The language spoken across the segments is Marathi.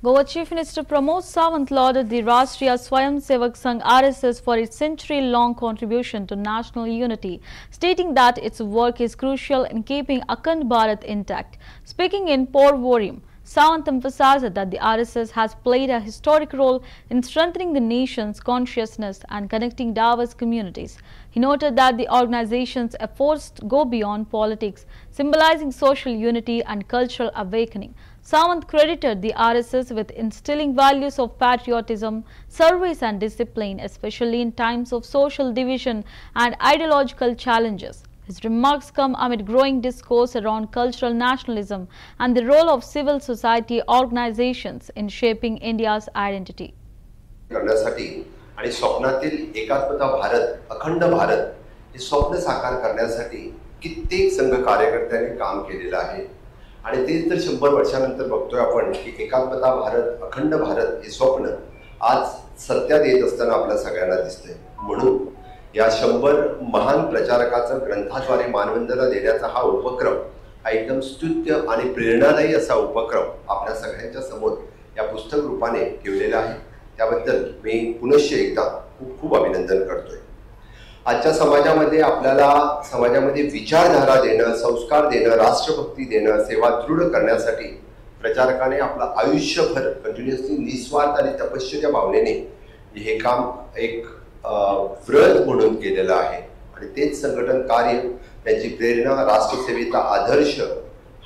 Goa Chief Minister Pramod Sawant lauded the Rashtriya Swayamsevak Sangh RSS for its century-long contribution to national unity, stating that its work is crucial in keeping Akhand Bharat intact. Speaking in Porvorim, Sawant emphasized that the RSS has played a historic role in strengthening the nation's consciousness and connecting diverse communities. He noted that the organization's efforts go beyond politics, symbolizing social unity and cultural awakening. Sawant credited the RSS with instilling values of patriotism, service and discipline, especially in times of social division and ideological challenges. His remarks come amid growing discourse around cultural nationalism and the role of civil society organizations in shaping India's identity. करण्यासाठी आणि स्वप्नातील एकात्मता भारत, अखंड भारत हे स्वप्न साकार करण्यासाठी कित्येक संघ कार्यकर्त्यांनी काम केलेलं आहे. आणि तेच तर 100 वर्षानंतर बघतोय आपण की एकात्मता भारत, अखंड भारत हे स्वप्न आज सत्यात येत असताना आपल्या सगळ्यांना दिसतंय. म्हणून या 100 महान प्रचारकाचा ग्रंथाद्वारे मानवंदना देण्याचा हा उपक्रम हा एकदम स्तुत्य आणि प्रेरणादायी असा उपक्रम आपल्या सगळ्यांच्या समोर या पुस्तक रूपाने ठेवलेला आहे. त्याबद्दल मी पुनश्च एकदा खूप खूप अभिनंदन करतोय. आजच्या समाजामध्ये आपल्याला समाजामध्ये विचारधारा देणं, संस्कार देणं, राष्ट्रभक्ती देणं, सेवा दृढ करण्यासाठी प्रचारकाने आपलं आयुष्यभर कंटिन्युअसली निस्वार्थ आणि तपश्चर्या भावनेने हे काम एक व्रत म्हणून केलेलं आहे. आणि तेच संघटन कार्य, त्यांची प्रेरणा, राष्ट्रसेवेचा आदर्श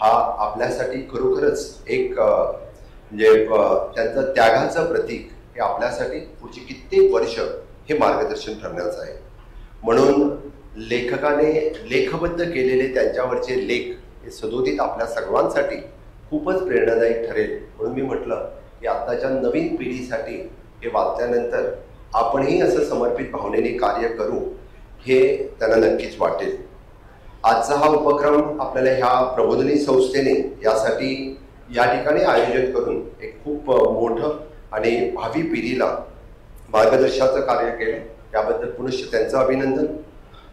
हा आपल्यासाठी खरोखरच एक म्हणजे त्यांचं त्यागाचं प्रतीक हे आपल्यासाठी पुढची कित्येक वर्ष हे मार्गदर्शन ठरण्याचं आहे. म्हणून लेखकाने लेखबद्ध केलेले त्यांच्यावरचे लेख हे सदोदित आपल्या सर्वांसाठी खूपच प्रेरणादायी ठरेल. म्हणून मी म्हटलं की आत्ताच्या नवीन पिढीसाठी हे वाचल्यानंतर आपणही असं समर्पित भावनेने कार्य करू हे त्यांना नक्कीच वाटेल. आजचा हा उपक्रम आपल्याला ह्या प्रबोधिनी संस्थेने यासाठी या ठिकाणी आयोजन करून एक खूप मोठं आणि भावी पिढीला मार्गदर्शनाचं कार्य केलं. त्याबद्दल पुनश्च त्यांचं अभिनंदन.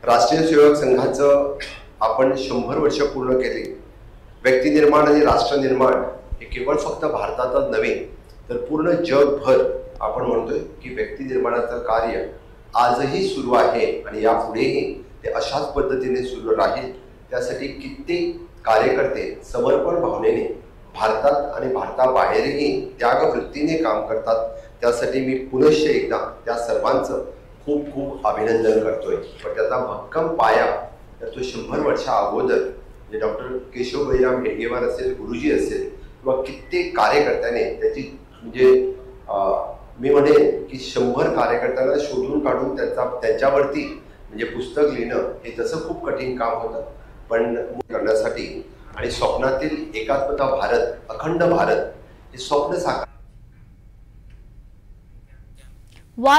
राष्ट्रीय सेवक संघाचं आपण 100 वर्ष पूर्ण केली. व्यक्तिनिर्माण आणि राष्ट्रनिर्माण हे केवळ फक्त भारतातच नव्हे तर पूर्ण जगभर आपण म्हणतोय की व्यक्तिनिर्माणाचं कार्य आजही सुरू आहे आणि यापुढेही ते अशाच पद्धतीने सुरू राहील. त्यासाठी कित्येक कार्यकर्ते समर्पण भावनेने भारतात आणि भारताबाहेरही त्यागवृत्तीने काम करतात. त्यासाठी मी पुनश्च एकदा त्या सर्वांचं खूप खूप अभिनंदन करतोय. पण त्याचा भक्कम पाया तर तो 100 वर्षा अगोदर जे डॉक्टर केशव बहिराम हेडगेवार असेल, गुरुजी असेल किंवा कित्येक कार्यकर्त्याने त्याची म्हणजे मी म्हणेन की 100 कार्यकर्त्यांना शोधून काढून त्यांच्यावरती म्हणजे पुस्तक लिहिणं हे तसं खूप कठीण काम होतं. पण करण्यासाठी आणि स्वप्नातील एकात्मता भारत, अखंड भारत हे स्वप्न साकार